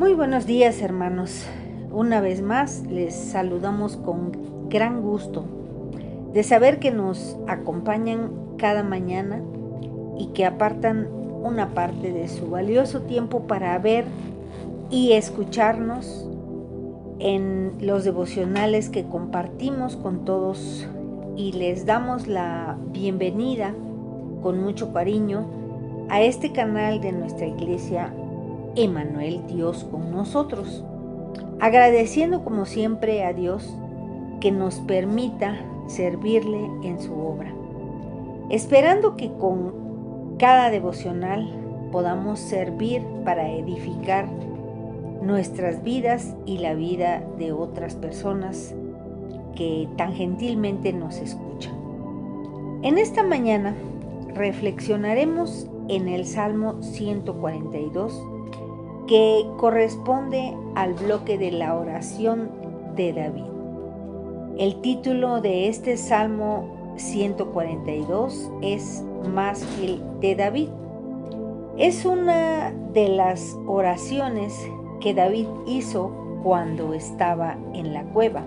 Muy buenos días, hermanos. Una vez más les saludamos con gran gusto de saber que nos acompañan cada mañana y que apartan una parte de su valioso tiempo para ver y escucharnos en los devocionales que compartimos con todos, y les damos la bienvenida con mucho cariño a este canal de nuestra iglesia Emmanuel, Dios con nosotros, agradeciendo como siempre a Dios que nos permita servirle en su obra, esperando que con cada devocional podamos servir para edificar nuestras vidas y la vida de otras personas que tan gentilmente nos escuchan. En esta mañana reflexionaremos en el Salmo 142, que corresponde al bloque de la oración de David. El título de este Salmo 142 es Másquil de David. Es una de las oraciones que David hizo cuando estaba en la cueva.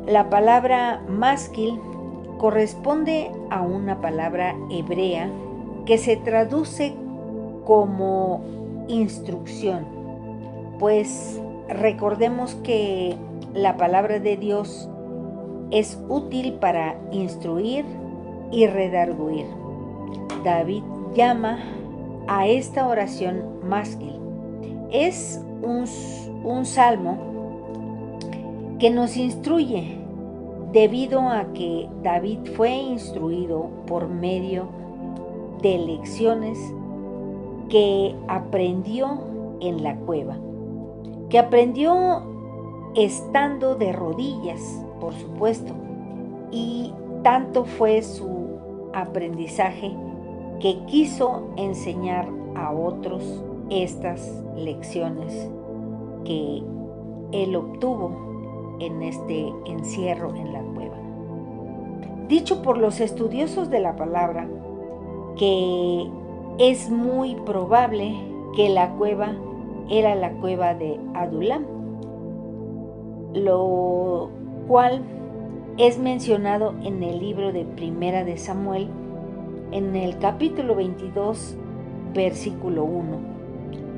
La palabra másquil corresponde a una palabra hebrea que se traduce como instrucción, pues recordemos que la palabra de Dios es útil para instruir y redarguir. David llama a esta oración másquil. Es un salmo que nos instruye debido a que David fue instruido por medio de lecciones que aprendió en la cueva, que aprendió estando de rodillas, por supuesto, y tanto fue su aprendizaje que quiso enseñar a otros estas lecciones que él obtuvo en este encierro en la cueva. Dicho por los estudiosos de la palabra que es muy probable que la cueva era la cueva de Adulam, lo cual es mencionado en el libro de Primera de Samuel, en el capítulo 22, versículo 1.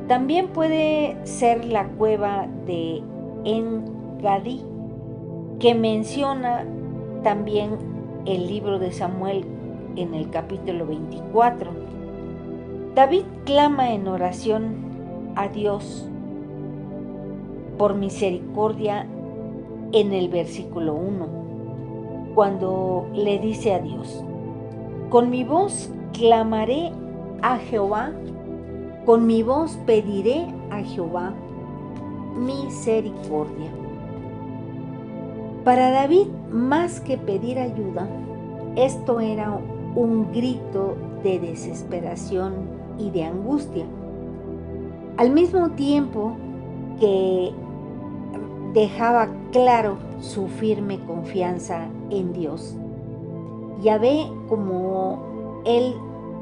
También puede ser la cueva de En-Gadi, que menciona también el libro de Samuel en el capítulo 24. David clama en oración a Dios por misericordia en el versículo 1, cuando le dice a Dios: con mi voz clamaré a Jehová, con mi voz pediré a Jehová misericordia. Para David, más que pedir ayuda, esto era un grito de desesperación y de angustia, al mismo tiempo que dejaba claro su firme confianza en Dios. Yahvé, como él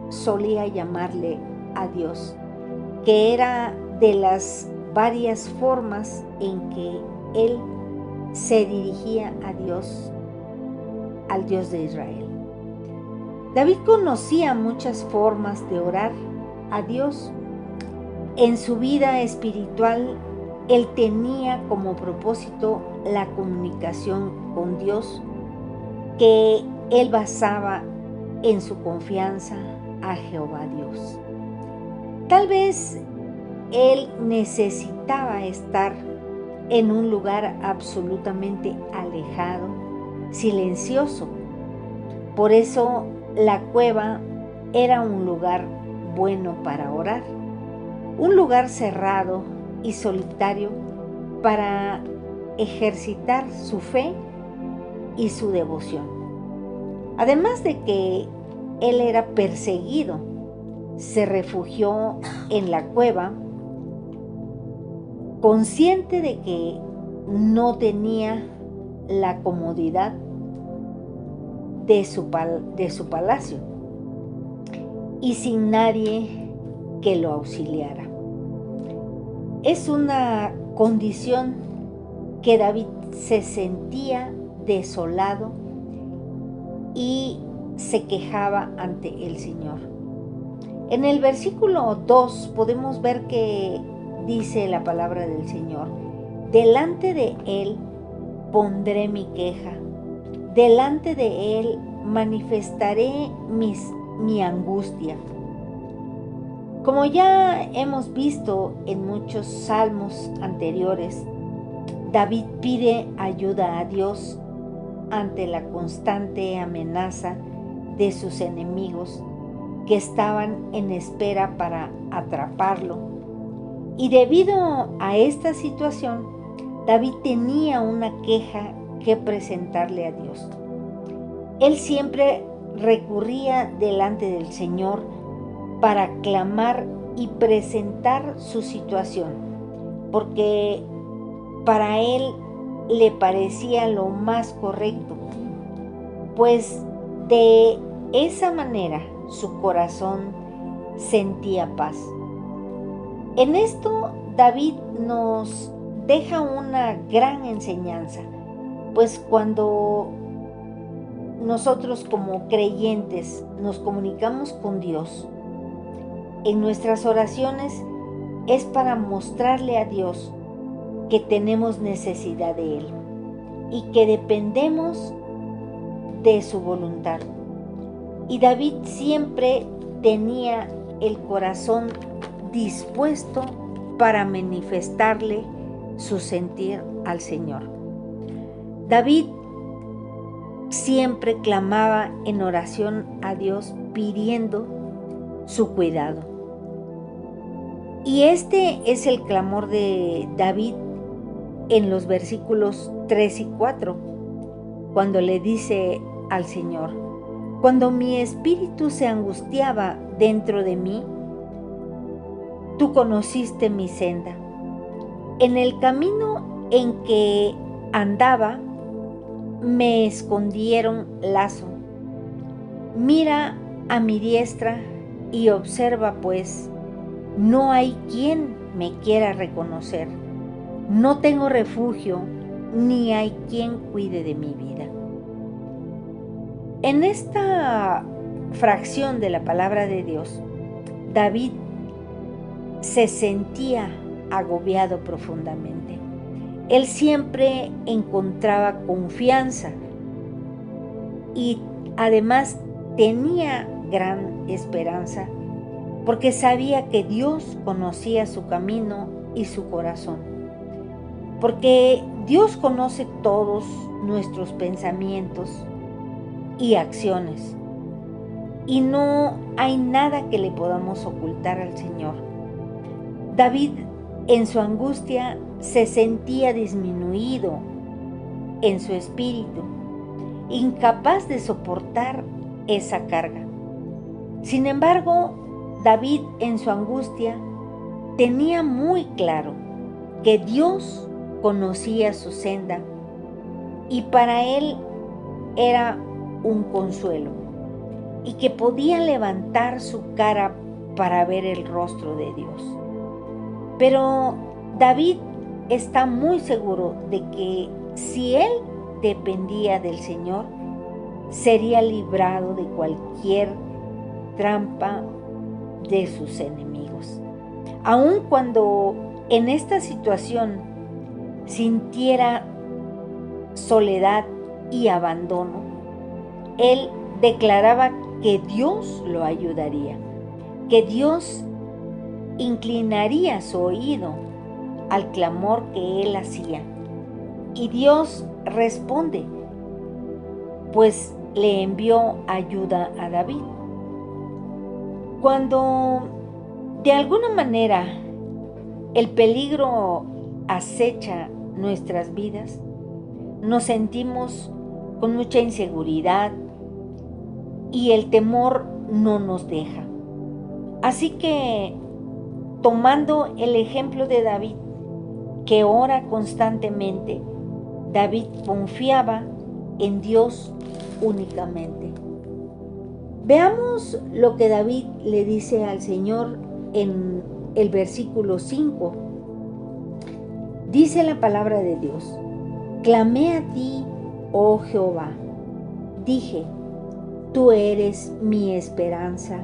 solía llamarle a Dios, que era de las varias formas en que él se dirigía a Dios, al Dios de Israel. David conocía muchas formas de orar a Dios. En su vida espiritual, él tenía como propósito la comunicación con Dios, que él basaba en su confianza a Jehová Dios. Tal vez él necesitaba estar en un lugar absolutamente alejado, silencioso. Por eso la cueva era un lugar bueno para orar, un lugar cerrado y solitario para ejercitar su fe y su devoción. Además de que él era perseguido, se refugió en la cueva, consciente de que no tenía la comodidad de su palacio y sin nadie que lo auxiliara. Es una condición que David se sentía desolado y se quejaba ante el Señor. En el versículo 2 podemos ver que dice la palabra del Señor: delante de Él pondré mi queja, delante de Él manifestaré mi angustia. Como ya hemos visto en muchos salmos anteriores, David pide ayuda a Dios ante la constante amenaza de sus enemigos que estaban en espera para atraparlo. Y debido a esta situación, David tenía una queja que presentarle a Dios. Él siempre recurría delante del Señor para clamar y presentar su situación, porque para él le parecía lo más correcto, pues de esa manera su corazón sentía paz. En esto David nos deja una gran enseñanza, pues cuando nosotros como creyentes nos comunicamos con Dios, en nuestras oraciones es para mostrarle a Dios que tenemos necesidad de Él y que dependemos de su voluntad. Y David siempre tenía el corazón dispuesto para manifestarle su sentir al Señor. David siempre clamaba en oración a Dios pidiendo su cuidado. Y este es el clamor de David en los versículos 3 y 4, cuando le dice al Señor: cuando mi espíritu se angustiaba dentro de mí, tú conociste mi senda. En el camino en que andaba, me escondieron lazo. Mira a mi diestra y observa, pues, no hay quien me quiera reconocer. No tengo refugio, ni hay quien cuide de mi vida. En esta fracción de la palabra de Dios, David se sentía agobiado profundamente. Él siempre encontraba confianza y además tenía gran esperanza, porque sabía que Dios conocía su camino y su corazón. Porque Dios conoce todos nuestros pensamientos y acciones, y no hay nada que le podamos ocultar al Señor. David, en su angustia, se sentía disminuido en su espíritu, incapaz de soportar esa carga. Sin embargo, David, en su angustia, tenía muy claro que Dios conocía su senda y para él era un consuelo, y que podía levantar su cara para ver el rostro de Dios. Pero David está muy seguro de que si él dependía del Señor, sería librado de cualquier trampa de sus enemigos. Aun cuando en esta situación sintiera soledad y abandono, él declaraba que Dios lo ayudaría, que Dios inclinaría su oído al clamor que él hacía. Y Dios responde, pues le envió ayuda a David. Cuando de alguna manera el peligro acecha nuestras vidas, nos sentimos con mucha inseguridad y el temor no nos deja. Así que, tomando el ejemplo de David, que ora constantemente, David confiaba en Dios únicamente. Veamos lo que David le dice al Señor en el versículo 5, Dice la palabra de Dios: clamé a ti, oh Jehová. Dije, tú eres mi esperanza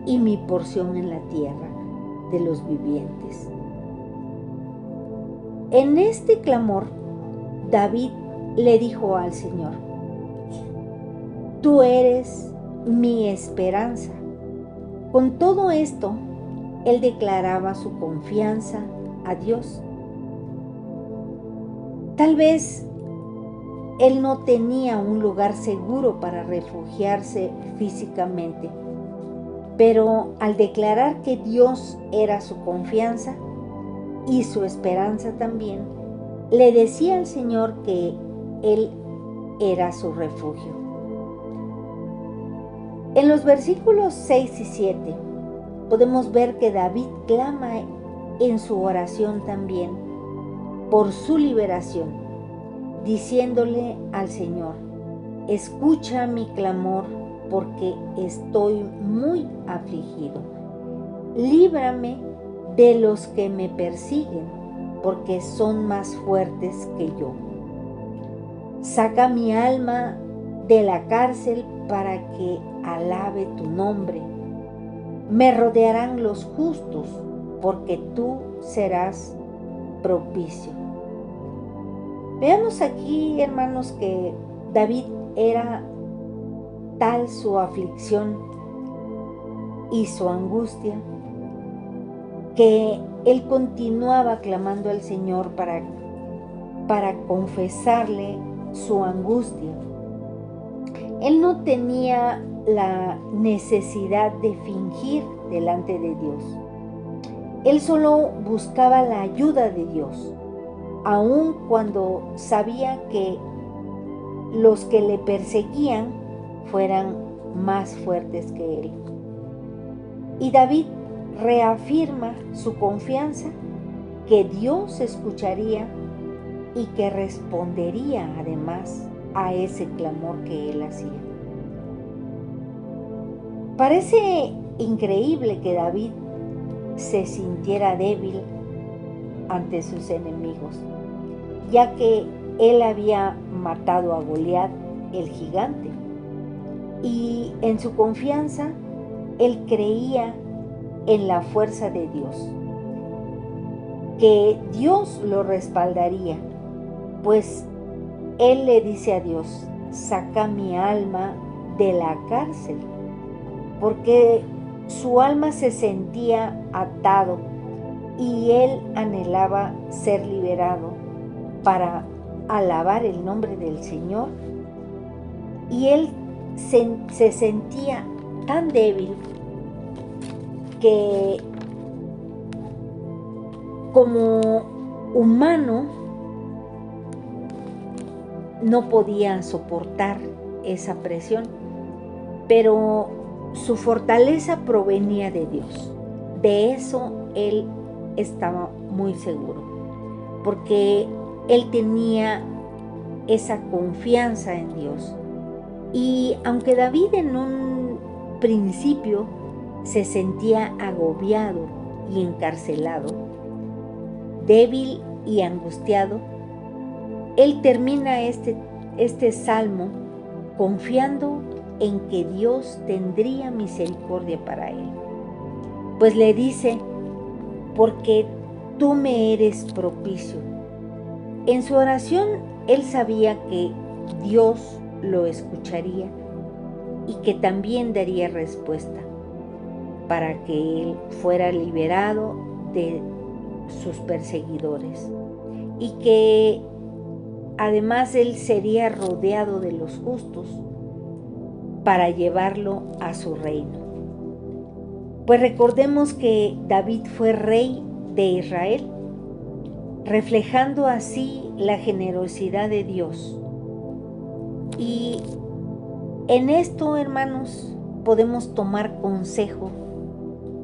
y mi porción en la tierra de los vivientes. En este clamor, David le dijo al Señor: tú eres mi esperanza. Con todo esto, él declaraba su confianza a Dios. Tal vez él no tenía un lugar seguro para refugiarse físicamente, pero al declarar que Dios era su confianza y su esperanza también, le decía al Señor que Él era su refugio. En los versículos 6 y 7 podemos ver que David clama en su oración también por su liberación, diciéndole al Señor: escucha mi clamor porque estoy muy afligido. Líbrame de los que me persiguen, porque son más fuertes que yo. Saca mi alma de la cárcel para que alabe tu nombre. Me rodearán los justos, porque tú serás propicio. Veamos aquí, hermanos, que David era tal su aflicción y su angustia que él continuaba clamando al Señor para confesarle su angustia. Él no tenía la necesidad de fingir delante de Dios. Él solo buscaba la ayuda de Dios, aun cuando sabía que los que le perseguían fueran más fuertes que él. Y David reafirma su confianza que Dios escucharía y que respondería además a ese clamor que él hacía. Parece increíble que David se sintiera débil ante sus enemigos, ya que él había matado a Goliat, el gigante, y en su confianza él creía en la fuerza de Dios, que Dios lo respaldaría, pues él le dice a Dios: saca mi alma de la cárcel, porque su alma se sentía atado y él anhelaba ser liberado para alabar el nombre del Señor. Y él se sentía tan débil que como humano no podía soportar esa presión, pero su fortaleza provenía de Dios. De eso él estaba muy seguro, porque él tenía esa confianza en Dios. Y aunque David en un principio se sentía agobiado y encarcelado, débil y angustiado, él termina este salmo confiando en que Dios tendría misericordia para él. Pues le dice: porque tú me eres propicio. En su oración él sabía que Dios lo escucharía y que también daría respuesta para que él fuera liberado de sus perseguidores, y que además él sería rodeado de los justos para llevarlo a su reino. Pues recordemos que David fue rey de Israel, reflejando así la generosidad de Dios. Y en esto, hermanos, podemos tomar consejo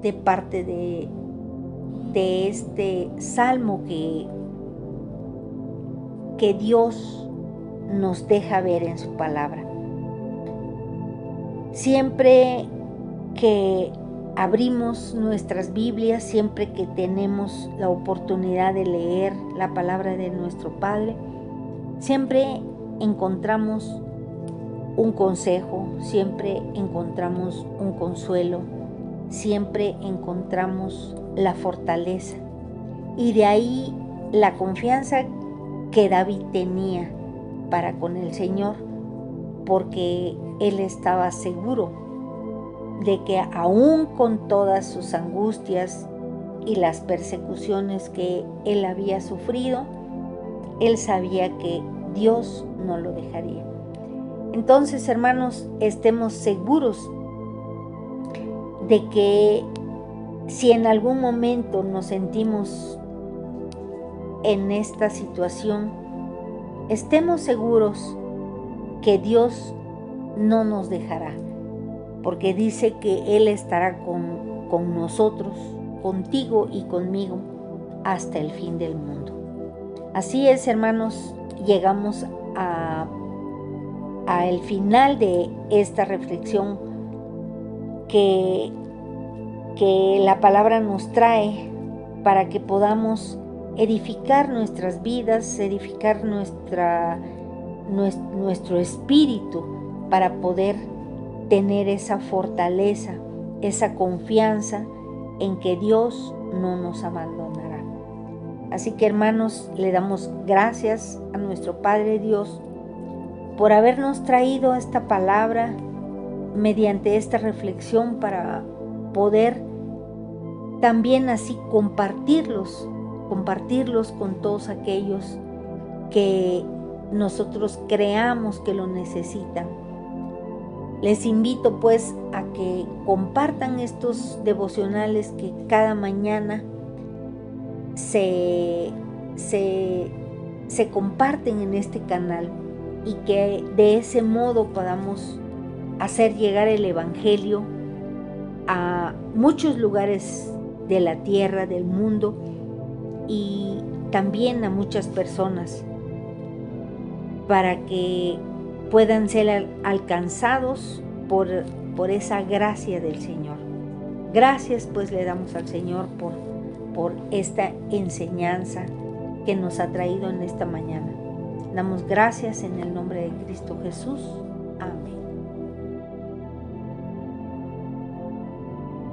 de parte de este salmo que Dios nos deja ver en su palabra. Siempre que abrimos nuestras Biblias siempre que tenemos la oportunidad de leer la palabra de nuestro Padre, siempre encontramos un consejo, siempre encontramos un consuelo, siempre encontramos la fortaleza. Y de ahí la confianza que David tenía para con el Señor, porque él estaba seguro de que aún con todas sus angustias y las persecuciones que él había sufrido, él sabía que Dios no lo dejaría. Entonces, hermanos, estemos seguros de que si en algún momento nos sentimos en esta situación, estemos seguros que Dios no nos dejará, porque dice que Él estará con nosotros, contigo y conmigo, hasta el fin del mundo. Así es, hermanos, llegamos a el final de esta reflexión que la palabra nos trae para que podamos edificar nuestras vidas, edificar nuestro espíritu, para poder tener esa fortaleza, esa confianza en que Dios no nos abandonará. Así que, hermanos, le damos gracias a nuestro Padre Dios por habernos traído esta palabra mediante esta reflexión, para poder también así compartirlos con todos aquellos que nosotros creamos que lo necesitan. Les invito pues a que compartan estos devocionales que cada mañana se comparten en este canal, y que de ese modo podamos hacer llegar el Evangelio a muchos lugares de la tierra, del mundo, y también a muchas personas, para que puedan ser alcanzados por esa gracia del Señor. Gracias pues le damos al Señor por esta enseñanza que nos ha traído en esta mañana. Damos gracias en el nombre de Cristo Jesús.